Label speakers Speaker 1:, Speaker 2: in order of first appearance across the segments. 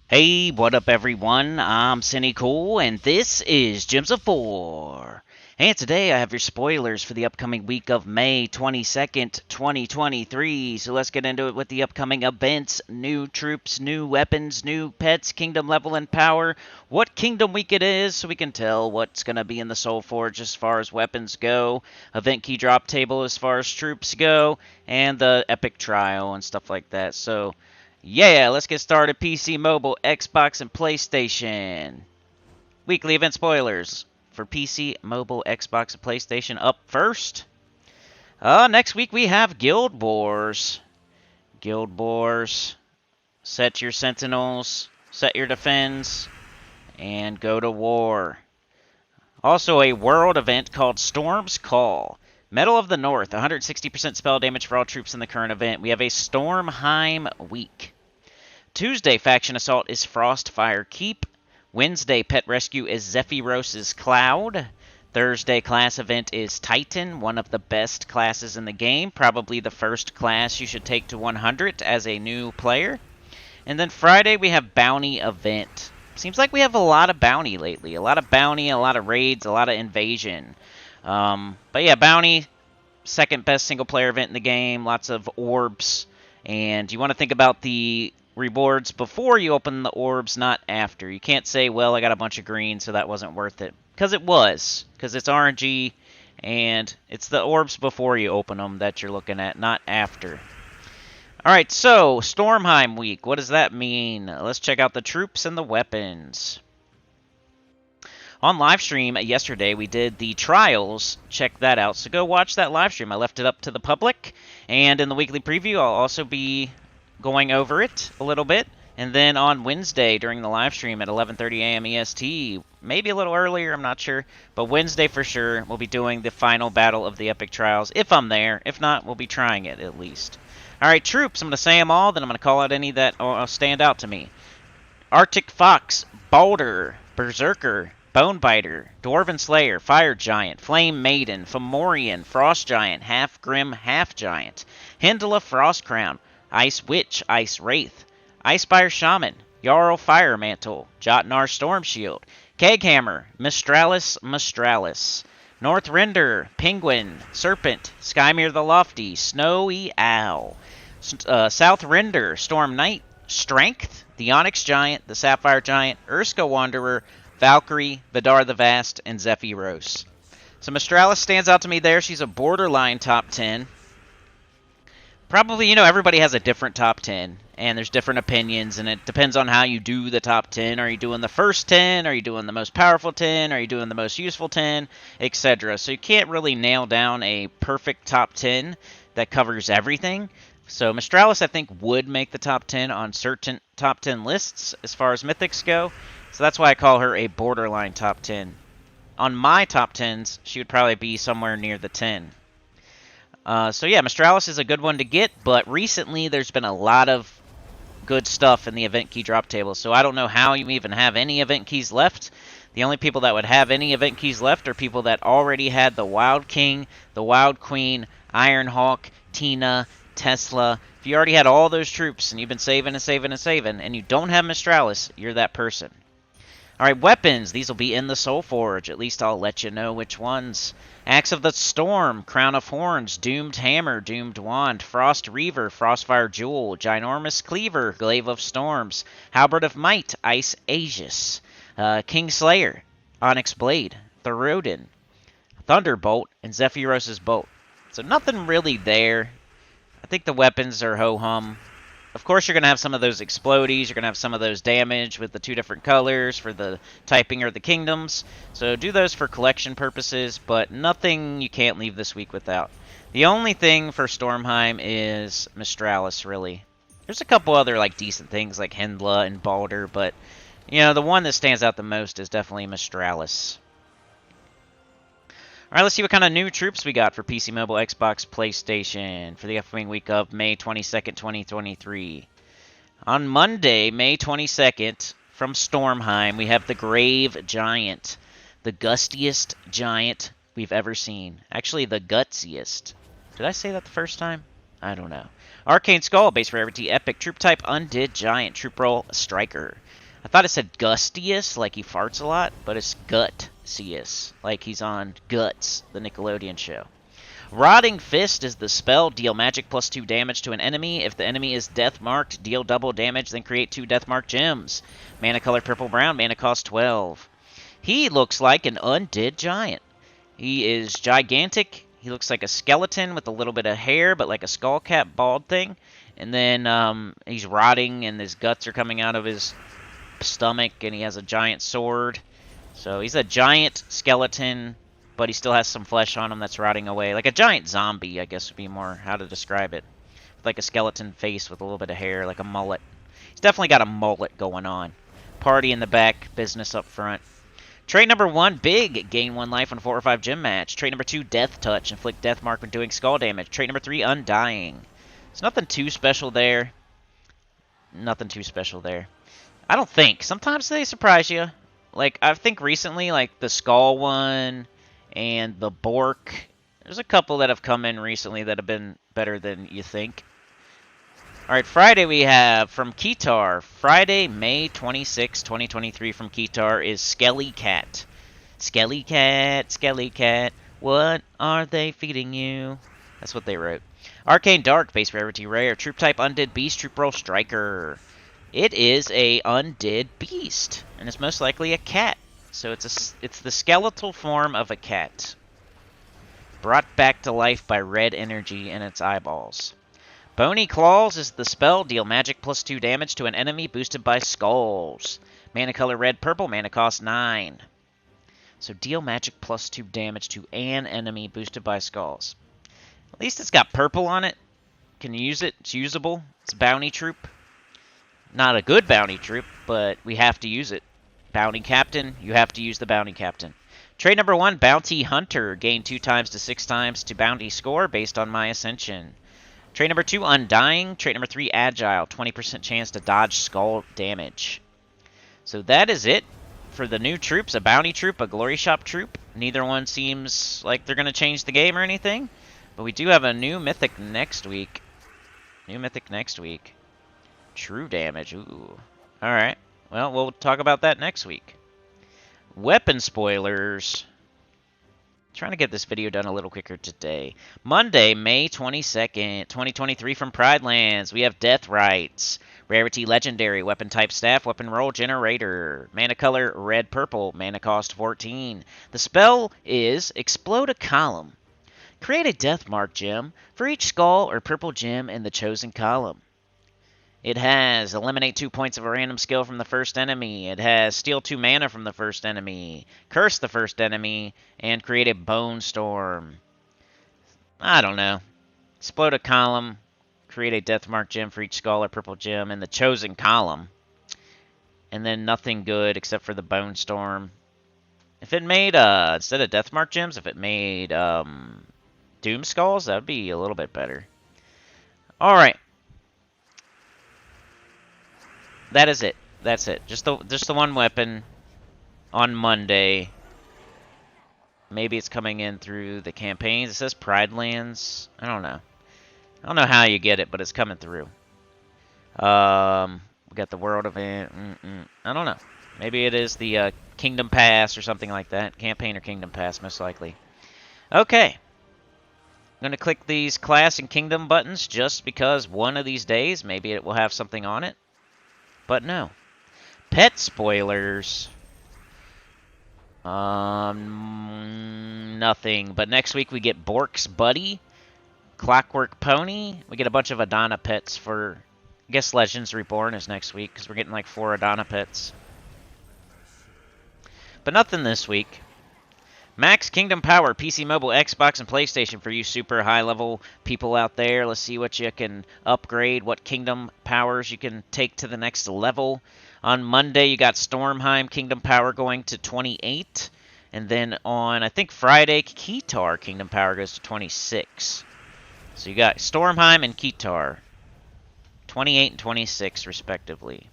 Speaker 1: Hey, what up, everyone? I'm Sinnycool, and this is Gems of 4. And today I have your spoilers for the upcoming week of May 22nd, 2023. So let's get into it with the upcoming events, new troops, new weapons, new pets, kingdom level and power, what kingdom week it is, so we can tell what's going to be in the Soul Forge as far as weapons go, event key drop table as far as troops go, and the epic trial and stuff like that. So yeah, let's get started. PC, mobile, Xbox, and PlayStation. Weekly event spoilers for PC, mobile, Xbox, and PlayStation up first. Next week we have Guild Wars. Guild Wars. Set your sentinels, set your defense, and go to war. Also, a world event called Storm's Call. Medal of the North, 160% spell damage for all troops in the current event. We have a Stormheim week. Tuesday, Faction Assault is Frostfire Keep. Wednesday, Pet Rescue is Zephyros' Cloud. Thursday, class event is Titan, one of the best classes in the game. Probably the first class you should take to 100 as a new player. And then Friday, we have Bounty event. Seems like we have a lot of bounty lately. A lot of bounty, a lot of raids, a lot of invasion. But yeah, Bounty, second best single player event in the game. Lots of orbs. And you want to think about the rewards before you open the orbs, not after. You can't say, well, I got a bunch of green, so that wasn't worth it. Because it was. Because it's RNG, and it's the orbs before you open them that you're looking at, not after. Alright, so, Stormheim week. What does that mean? Let's check out the troops and the weapons. On live stream yesterday, we did the trials. Check that out. So go watch that live stream. I left it up to the public. And in the weekly preview, I'll also be going over it a little bit. And then on Wednesday during the live stream at 11:30 a.m. EST, maybe a little earlier, I'm not sure. But Wednesday for sure, we'll be doing the final battle of the Epic Trials. If I'm there. If not, we'll be trying it at least. Alright, troops. I'm going to say them all, then I'm going to call out any that stand out to me. Arctic Fox, Boulder, Berserker, Bonebiter, Dwarven Slayer, Fire Giant, Flame Maiden, Fomorian, Frost Giant, Half Grim, Half Giant, Hyndla Frost Crown, Ice Witch, Ice Wraith, Icefire Shaman, Jarl Fire Mantle, Jotnar Storm Shield, Keghammer, Mistralis, Mistralis, North Render, Penguin, Serpent, Skymere the Lofty, Snowy Owl, South Render, Storm Knight, Strength, the Onyx Giant, the Sapphire Giant, Urska Wanderer, Valkyrie, Vidar the Vast, and Zephyros. So Mistralis stands out to me there. She's a borderline top 10. Probably, everybody has a different top 10, and there's different opinions, and it depends on how you do the top 10. Are you doing the first 10? Are you doing the most powerful 10? Are you doing the most useful 10? Etc. So you can't really nail down a perfect top 10 that covers everything. So Mistralis, I think, would make the top 10 on certain top 10 lists as far as mythics go. So that's why I call her a borderline top 10. On my top 10s, she would probably be somewhere near the 10. So yeah, Mistralis is a good one to get, but recently there's been a lot of good stuff in the event key drop table. So I don't know how you even have any event keys left. The only people that would have any event keys left are people that already had the Wild King, the Wild Queen, Iron Hawk, Tina, Tesla. If you already had all those troops and you've been saving and saving and saving, and you don't have Mistralis, you're that person. Alright, weapons. These will be in the Soul Forge. At least I'll let you know which ones. Axe of the Storm, Crown of Horns, Doomed Hammer, Doomed Wand, Frost Reaver, Frostfire Jewel, Ginormous Cleaver, Glaive of Storms, Halberd of Might, Ice Aegis, King Slayer, Onyx Blade, Thorodin, Thunderbolt, and Zephyros' Bolt. So nothing really there. I think the weapons are ho-hum. Of course, you're going to have some of those explodies. You're going to have some of those damage with the two different colors for the typing or the kingdoms. So do those for collection purposes, but nothing you can't leave this week without. The only thing for Stormheim is Mistralis, really. There's a couple other decent things like Hyndla and Balder, but the one that stands out the most is definitely Mistralis. Alright, let's see what kind of new troops we got for PC, Mobile, Xbox, PlayStation for the upcoming week of May 22nd, 2023. On Monday, May 22nd, from Stormheim, we have the Grave Giant. The gustiest giant we've ever seen. Actually, the gutsiest. Did I say that the first time? I don't know. Arcane Skull, base rarity, epic. Troop type, Undead Giant. Troop roll, Striker. I thought it said Gustius, like he farts a lot, but it's Gutsius, like he's on Guts, the Nickelodeon show. Rotting Fist is the spell. Deal magic plus 2 damage to an enemy. If the enemy is death marked, deal double damage, then create 2 death marked gems. Mana color purple brown, mana cost 12. He looks like an undead giant. He is gigantic. He looks like a skeleton with a little bit of hair, but like a skull cap bald thing. And then he's rotting, and his guts are coming out of his stomach, and he has a giant sword. So he's a giant skeleton, but he still has some flesh on him that's rotting away. Like a giant zombie, I guess would be more how to describe it. Like a skeleton face with a little bit of hair, like a mullet. He's definitely got a mullet going on. Party in the back, business up front. Trait number 1, Big. Gain 1 life on 4 or 5 gym match. Trait number 2, Death Touch. Inflict death mark when doing skull damage. Trait number 3, Undying. There's nothing too special there. Nothing too special there. I don't think. Sometimes they surprise you. Like, I think recently, like, the Skull one and the Bork. There's a couple that have come in recently that have been better than you think. Alright, Friday we have from Kitar. Friday, May 26, 2023 from Kitar is Skelly Cat. Skelly Cat, what are they feeding you? That's what they wrote. Arcane Dark, base rarity rare. Troop type Undead Beast, troop roll Striker. It is a undead beast, and it's most likely a cat. So it's the skeletal form of a cat. Brought back to life by red energy in its eyeballs. Bony Claws is the spell. Deal magic plus 2 damage to an enemy boosted by skulls. Mana color red purple, mana cost 9. So deal magic plus 2 damage to an enemy boosted by skulls. At least it's got purple on it. Can you use it? It's usable. It's a bounty troop. Not a good bounty troop, but we have to use it. Bounty Captain, you have to use the Bounty Captain. Trait number 1, Bounty Hunter. Gain 2 times to 6 times to bounty score based on my ascension. Trait number 2, Undying. Trait number 3, Agile. 20% chance to dodge skull damage. So that is it for the new troops. A Bounty Troop, a Glory Shop Troop. Neither one seems like they're going to change the game or anything. But we do have a new Mythic next week. True damage. Ooh. Alright. Well, we'll talk about that next week. Weapon spoilers. Trying to get this video done a little quicker today. Monday, May 22nd, 2023 from Pride Lands. We have Death Rites. Rarity Legendary. Weapon type Staff. Weapon roll Generator. Mana color red purple. Mana cost 14. The spell is Explode a Column. Create a Death Mark gem for each skull or purple gem in the chosen column. It has eliminate 2 points of a random skill from the first enemy. It has steal 2 mana from the first enemy, curse the first enemy, and create a bone storm. I don't know. Explode a column, create a death mark gem for each skull or purple gem in the chosen column. And then nothing good except for the bone storm. If it made, instead of death mark gems, if it made doom skulls, that would be a little bit better. Alright. That is it. That's it. Just the one weapon on Monday. Maybe it's coming in through the campaigns. It says Pride Lands. I don't know. I don't know how you get it, but it's coming through. We got the world event. I don't know. Maybe it is the Kingdom Pass or something like that. Campaign or Kingdom Pass, most likely. Okay. I'm going to click these class and kingdom buttons just because one of these days maybe it will have something on it. But no. Pet spoilers. Nothing. But next week we get Bork's Buddy, Clockwork Pony. We get a bunch of Adana pets for, I guess Legends Reborn is next week because we're getting like 4 Adana pets. But nothing this week. Max Kingdom Power, PC, mobile, Xbox, and PlayStation for you super high-level people out there. Let's see what you can upgrade, what Kingdom Powers you can take to the next level. On Monday, you got Stormheim Kingdom Power going to 28. And then on, I think, Friday, Kitar Kingdom Power goes to 26. So you got Stormheim and Kitar. 28 and 26, respectively.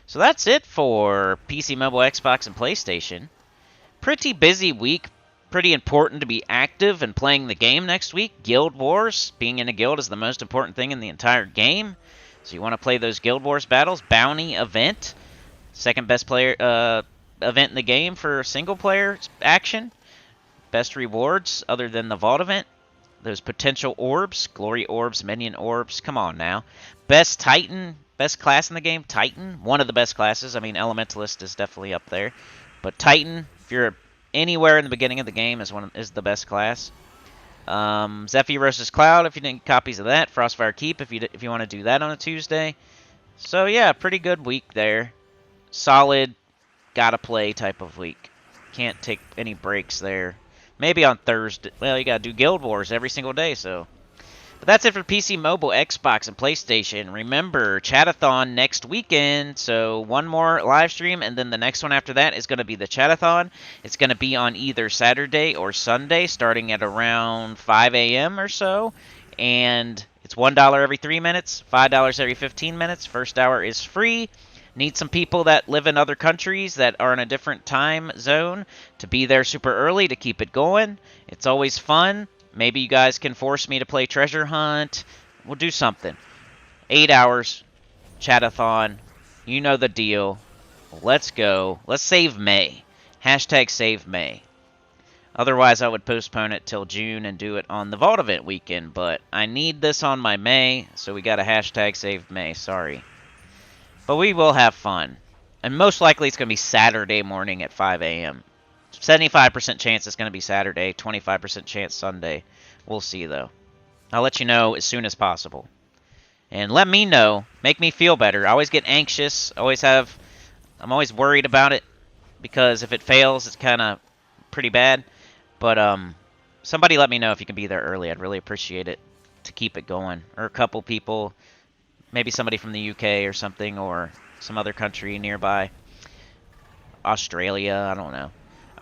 Speaker 1: So that's it for PC, mobile, Xbox, and PlayStation. Pretty busy week pretty important to be active and playing the game next week. Guild Wars. Being in a guild is the most important thing in the entire game. So you want to play those Guild Wars battles. Bounty event. Second best player event in the game for single player action. Best rewards other than the vault event. Those potential orbs. Glory orbs, minion orbs. Come on now. Best Titan. Best class in the game. Titan. One of the best classes. I mean, Elementalist is definitely up there. But Titan, if you're anywhere in the beginning of the game, is the best class. Zephyros' Cloud, if you didn't get copies of that. Frostfire Keep, if you want to do that on a Tuesday. So yeah, pretty good week there. Solid, gotta play type of week. Can't take any breaks there. Maybe on Thursday. Well, you gotta do Guild Wars every single day, so. But that's it for PC, mobile, Xbox, and PlayStation. Remember, Chatathon next weekend. So one more live stream, and then the next one after that is going to be the Chatathon. It's going to be on either Saturday or Sunday, starting at around 5 a.m. or so. And it's $1 every 3 minutes, $5 every 15 minutes. First hour is free. Need some people that live in other countries that are in a different time zone to be there super early to keep it going. It's always fun. Maybe you guys can force me to play Treasure Hunt. We'll do something. 8 hours. Chatathon. You know the deal. Let's go. Let's save May. Hashtag save May. Otherwise, I would postpone it till June and do it on the Vault event weekend. But I need this on my May, so we got a hashtag save May. Sorry. But we will have fun. And most likely it's going to be Saturday morning at 5 a.m. 75% chance it's going to be Saturday, 25% chance Sunday. We'll see, though. I'll let you know as soon as possible. And let me know. Make me feel better. I always get anxious. I'm always worried about it. Because if it fails, it's kind of pretty bad. But somebody let me know if you can be there early. I'd really appreciate it to keep it going. Or a couple people. Maybe somebody from the UK or something. Or some other country nearby. Australia. I don't know.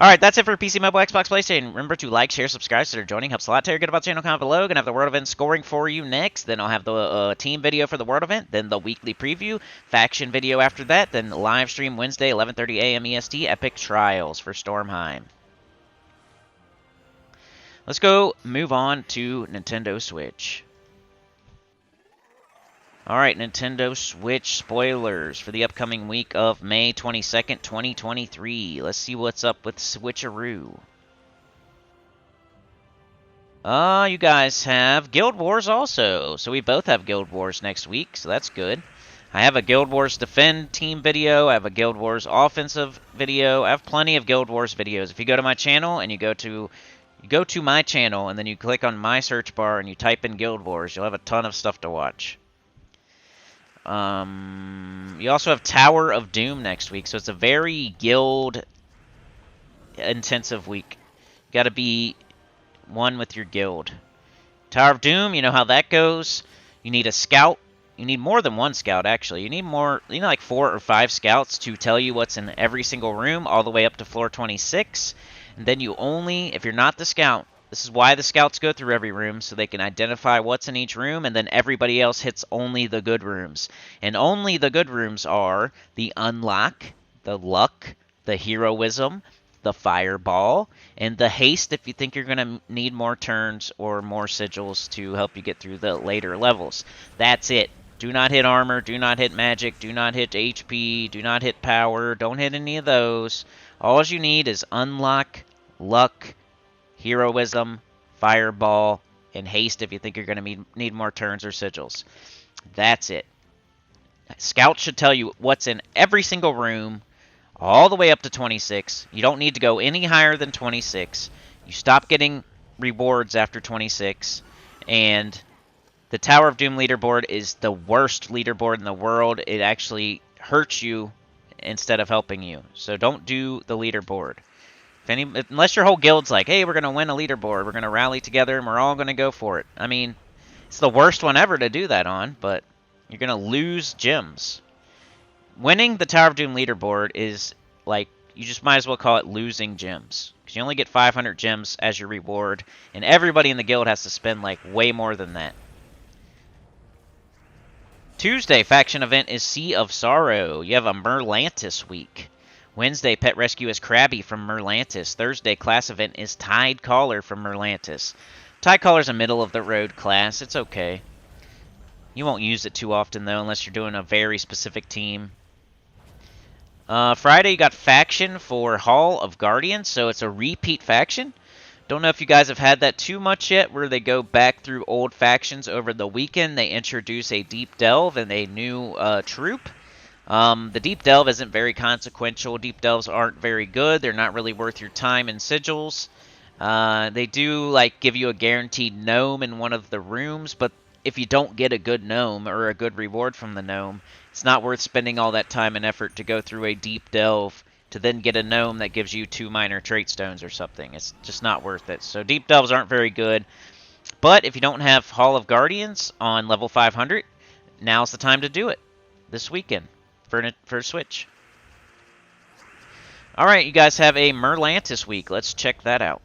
Speaker 1: Alright, that's it for PC, Mobile, Xbox, PlayStation. Remember to like, share, subscribe so they're joining. Helps a lot. Tell your good about the channel, comment below. Gonna have the World Event scoring for you next. Then I'll have the team video for the World Event. Then the weekly preview. Faction video after that. Then live stream Wednesday, 11:30 a.m. EST. Epic Trials for Stormheim. Let's go move on to Nintendo Switch. Alright, Nintendo Switch spoilers for the upcoming week of May 22nd, 2023. Let's see what's up with Switcheroo. You guys have Guild Wars also. So we both have Guild Wars next week, so that's good. I have a Guild Wars Defend team video. I have a Guild Wars Offensive video. I have plenty of Guild Wars videos. If you go to my channel and you go to my channel and then you click on my search bar and you type in Guild Wars, you'll have a ton of stuff to watch. You also have Tower of Doom next week, so it's a very guild intensive week. You gotta be one with your guild. Tower of Doom, you know how that goes. You need a scout. You need more than one scout, actually. You need like 4 or 5 scouts to tell you what's in every single room, all the way up to floor 26. And then you only, if you're not the scout, this is why the scouts go through every room, so they can identify what's in each room, and then everybody else hits only the good rooms. And only the good rooms are the Unlock, the Luck, the Heroism, the Fireball, and the Haste if you think you're going to need more turns or more sigils to help you get through the later levels. That's it. Do not hit Armor, do not hit Magic, do not hit HP, do not hit Power, don't hit any of those. All you need is Unlock, Luck, Heroism, Fireball, and Haste if you think you're going to need more turns or sigils. That's it. Scout should tell you what's in every single room, all the way up to 26. You don't need to go any higher than 26. You stop getting rewards after 26. And the Tower of Doom leaderboard is the worst leaderboard in the world. It actually hurts you instead of helping you. So don't do the leaderboard. Unless your whole guild's like, hey, we're going to win a leaderboard, we're going to rally together, and we're all going to go for it. I mean, it's the worst one ever to do that on, but you're going to lose gems. Winning the Tower of Doom leaderboard is like, you just might as well call it losing gems. Because you only get 500 gems as your reward, and everybody in the guild has to spend like way more than that. Tuesday faction event is Sea of Sorrow. You have a Merlantis week. Wednesday, pet rescue is Krabby from Merlantis. Thursday, class event is Tide Caller from Merlantis. Tide Caller's a middle-of-the-road class. It's okay. You won't use it too often, though, unless you're doing a very specific team. Friday, you got faction for Hall of Guardians, so it's a repeat faction. Don't know if you guys have had that too much yet, where they go back through old factions over the weekend. They introduce a Deep Delve and a new troop. The Deep Delve isn't very consequential. Deep Delves aren't very good. They're not really worth your time in sigils. They do like give you a guaranteed gnome in one of the rooms, but if you don't get a good gnome or a good reward from the gnome, it's not worth spending all that time and effort to go through a Deep Delve to then get a gnome that gives you 2 minor trait stones or something. It's just not worth it. So Deep Delves aren't very good. But if you don't have Hall of Guardians on level 500, now's the time to do it this weekend for a Switch. Alright, you guys have a Merlantis week. Let's check that out.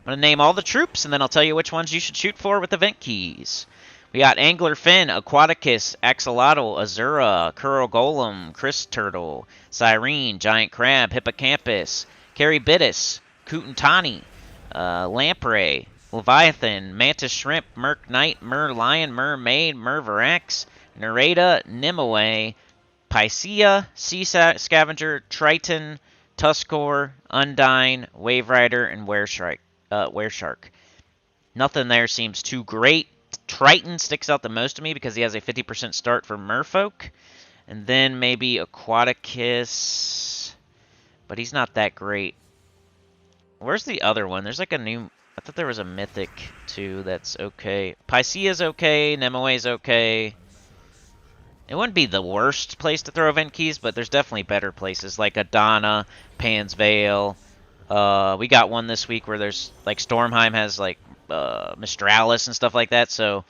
Speaker 1: I'm going to name all the troops, and then I'll tell you which ones you should shoot for with event keys. We got Anglerfin, Aquaticus, Axolotl, Azura, Curl Golem, Chris Turtle, Cyrene, Giant Crab, Hippocampus, Caribidus, Kutantani, Lamprey, Leviathan, Mantis Shrimp, Merc Knight, Mer Lion, Mermaid, Mervarax, Nereda, Nimue, Pycea, Sea Scavenger, Triton, Tuskor, Undine, Wave Rider, and Wereshark. Nothing there seems too great. Triton sticks out the most to me because he has a 50% start for Merfolk. And then maybe Aquaticus. But he's not that great. Where's the other one? There's like a new... I thought there was a Mythic, too, that's okay. Pycea's okay. Nemoe's okay. It wouldn't be the worst place to throw event keys, but there's definitely better places, like Adana, Pan's Veil. We got one this week where there's, like, Stormheim has, like, Mistralis and stuff like that, so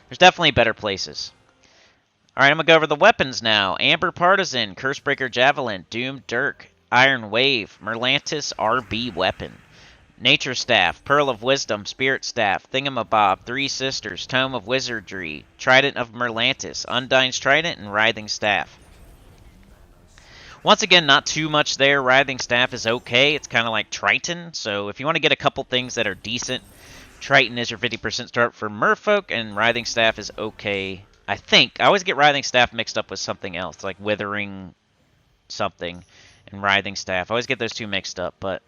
Speaker 1: there's definitely better places. Alright, I'm going to go over the weapons now. Amber Partisan, Cursebreaker Javelin, Doom Dirk, Iron Wave, Merlantis RB Weapon, Nature Staff, Pearl of Wisdom, Spirit Staff, Thingamabob, Three Sisters, Tome of Wizardry, Trident of Merlantis, Undine's Trident, and Writhing Staff. Once again, not too much there. Writhing Staff is okay. It's kind of like Triton, so if you want to get a couple things that are decent, Triton is your 50% start for Merfolk, and Writhing Staff is okay, I think. I always get Writhing Staff mixed up with something else, like Withering something and Writhing Staff. I always get those two mixed up, but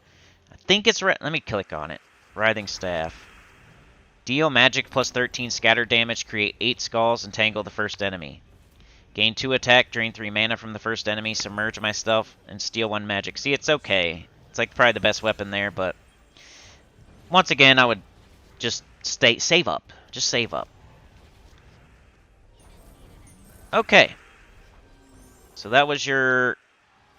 Speaker 1: I think it's... Let me click on it. Writhing Staff. Deal magic plus 13 scatter damage, create 8 skulls, and tangle the first enemy. Gain 2 attack, drain 3 mana from the first enemy, submerge myself, and steal 1 magic. See, it's okay. It's like probably the best weapon there, but... Once again, I would just save up. Just save up. Okay. So that was your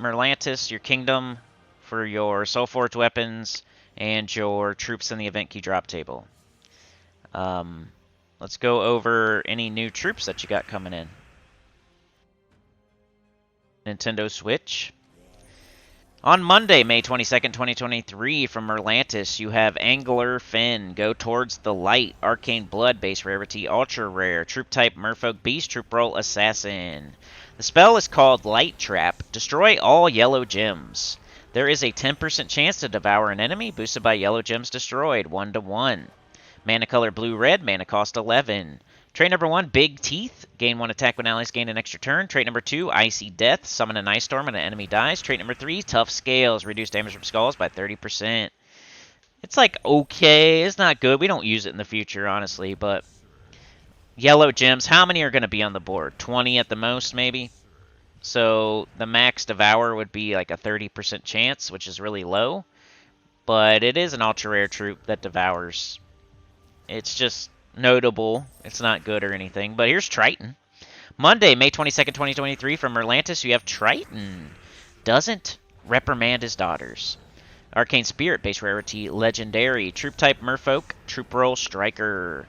Speaker 1: Merlantis, your Kingdom, for your Soulforged weapons, and your troops in the event key drop table. Let's go over any new troops that you got coming in. Nintendo Switch. On Monday, May 22nd, 2023, from Merlantis, you have Angler Finn, Go Towards the Light, Arcane Blood, base rarity, ultra rare, troop type Merfolk Beast, troop roll Assassin. The spell is called Light Trap. Destroy all yellow gems. There is a 10% chance to devour an enemy, boosted by yellow gems destroyed, 1/1. Mana color blue-red, mana cost 11. Trait number 1, Big Teeth. Gain 1 attack when allies gain an extra turn. Trait number 2, Icy Death. Summon an Ice Storm when an enemy dies. Trait number 3, Tough Scales. Reduce damage from skulls by 30%. It's like okay. It's not good. We don't use it in the future, honestly, but... Yellow gems. How many are going to be on the board? 20 at the most, maybe? So the max devour would be like a 30% chance, which is really low. But it is an ultra-rare troop that devours. It's just... notable. It's not good or anything. But here's Triton. Monday, May 22nd, 2023, from Merlantis, you have Triton. Doesn't reprimand his daughters. Arcane Spirit, base rarity, legendary. Troop type Merfolk, troop roll Striker.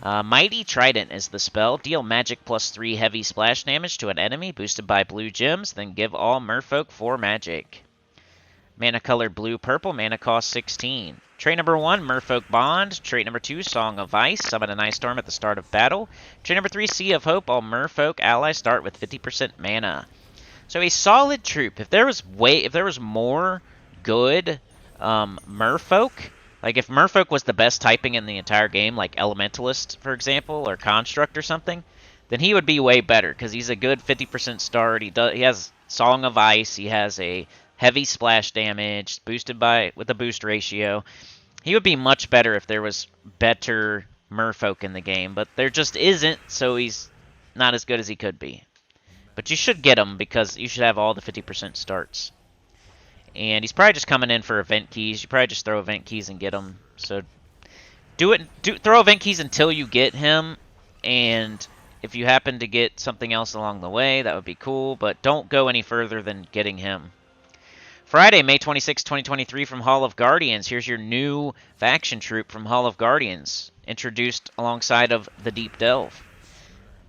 Speaker 1: Mighty Trident is the spell. Deal magic plus 3 heavy splash damage to an enemy, boosted by blue gems, then give all Merfolk 4 magic. Mana color blue-purple, mana cost 16. Trait number 1, Merfolk Bond. Trait number 2, Song of Ice. Summon an Ice Storm at the start of battle. Trait number 3, Sea of Hope. All Merfolk allies start with 50% mana. So a solid troop. If there was more good merfolk, like if merfolk was the best typing in the entire game, like elementalist, for example, or construct or something, then he would be way better because he's a good 50% start. He has Song of Ice. He has a heavy splash damage boosted with a boost ratio. He would be much better if there was better merfolk in the game, but there just isn't, so he's not as good as he could be. But you should get him because you should have all the 50% starts. And he's probably just coming in for event keys. You probably just throw event keys and get him. So throw event keys until you get him, and if you happen to get something else along the way, that would be cool, but don't go any further than getting him. Friday, May 26, 2023, from Hall of Guardians. Here's your new faction troop from Hall of Guardians, introduced alongside of the Deep Delve.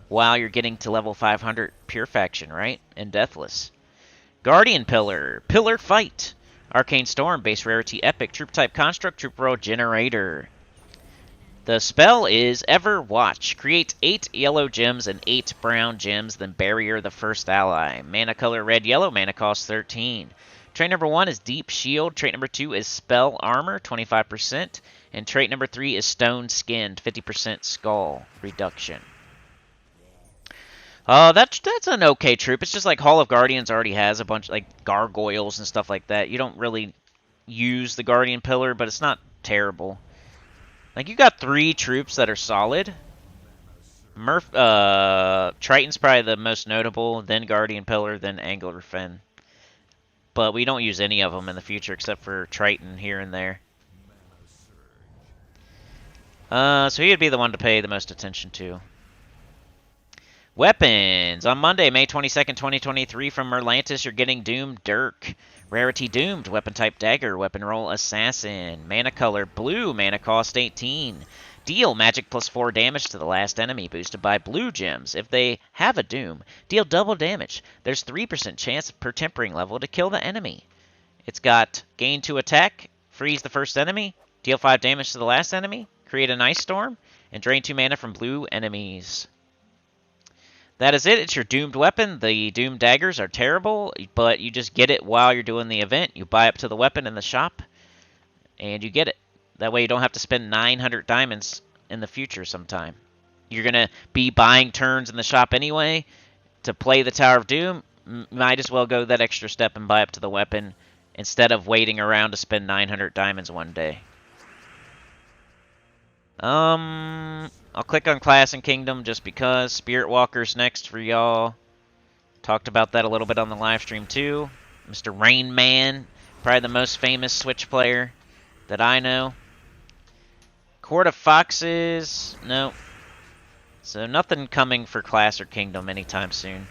Speaker 1: While you're getting to level 500 pure faction, right? And Deathless. Guardian Pillar. Pillar Fight. Arcane Storm. Base rarity epic. Troop type construct. Troop roll generator. The spell is Ever Watch. Create 8 yellow gems and 8 brown gems, then barrier the first ally. Mana color red yellow. Mana cost 13. Trait number 1 is Deep Shield. Trait number 2 is Spell Armor, 25%. And trait number 3 is Stone Skinned, 50% skull reduction. That's an okay troop. It's just like Hall of Guardians already has a bunch like gargoyles and stuff like that. You don't really use the Guardian Pillar, but it's not terrible. Like you got 3 troops that are solid. Triton's probably the most notable, then Guardian Pillar, then Angler Fin. But we don't use any of them in the future except for Triton here and there. So he would be the one to pay the most attention to. Weapons! On Monday, May 22nd, 2023, from Merlantis, you're getting Doomed Dirk. Rarity Doomed, weapon type Dagger, weapon roll Assassin. Mana color Blue, mana cost 18. Deal magic plus 4 damage to the last enemy, boosted by blue gems. If they have a Doom, deal double damage. There's 3% chance per tempering level to kill the enemy. It's got gain 2 attack, freeze the first enemy, deal 5 damage to the last enemy, create an ice storm, and drain 2 mana from blue enemies. That is it. It's your doomed weapon. The doomed daggers are terrible, but you just get it while you're doing the event. You buy up to the weapon in the shop, and you get it. That way you don't have to spend 900 diamonds in the future sometime. You're going to be buying turns in the shop anyway to play the Tower of Doom. Might as well go that extra step and buy up to the weapon instead of waiting around to spend 900 diamonds one day. I'll click on Class and Kingdom just because. Spirit Walker's next for y'all. Talked about that a little bit on the live stream too. Mr. Rain Man, probably the most famous Switch player that I know. Court of Foxes, no. So nothing coming for Class or Kingdom anytime soon.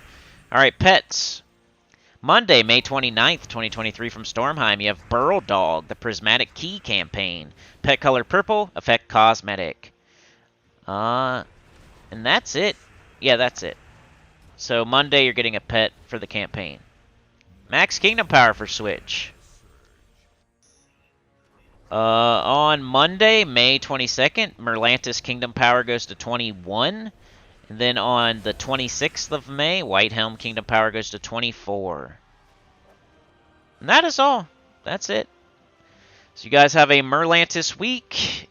Speaker 1: Alright, pets. Monday, May 29th, 2023, from Stormheim, you have Burl Dog, the Prismatic Key campaign. Pet color purple, effect cosmetic. And that's it. Yeah, that's it. So Monday, you're getting a pet for the campaign. Max Kingdom Power for Switch. On Monday, May 22nd, Merlantis Kingdom Power goes to 21. And then on the 26th of May, Whitehelm Kingdom Power goes to 24. And that is all. That's it. So you guys have a Merlantis week.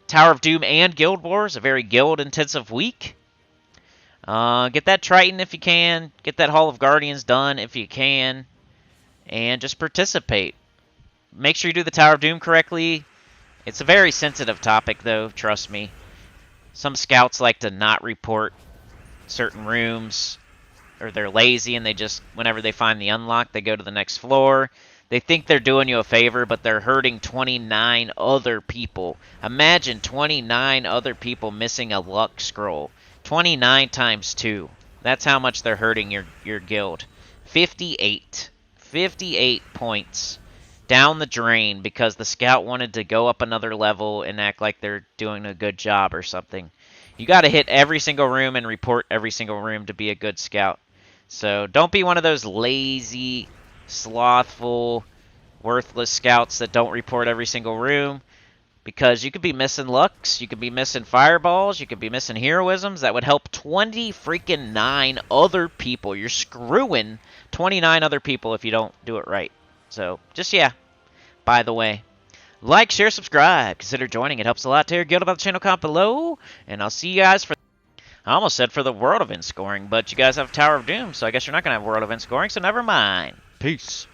Speaker 1: Tower of Doom and Guild Wars, a very guild-intensive week. Get that Triton if you can. Get that Hall of Guardians done if you can. And just participate. Make sure you do the Tower of Doom correctly. It's a very sensitive topic, though, trust me. Some scouts like to not report certain rooms, or they're lazy and they just, whenever they find the unlock, they go to the next floor. They think they're doing you a favor, but they're hurting 29 other people. Imagine 29 other people missing a luck scroll. 29 times 2. That's how much they're hurting your guild. 58. 58 points down the drain because the scout wanted to go up another level and act like they're doing a good job or something. You got to hit every single room and report every single room to be a good scout. So don't be one of those lazy, slothful, worthless scouts that don't report every single room. Because you could be missing Lux, you could be missing Fireballs, you could be missing Heroisms. That would help 29 other people. You're screwing 29 other people if you don't do it right. So, just yeah. By the way, like, share, subscribe. Consider joining. It helps a lot. Tell your guild about the channel, comment below. And I'll see you guys for... I almost said for the World Event scoring, but you guys have Tower of Doom, so I guess you're not going to have World Event scoring, so never mind. Peace.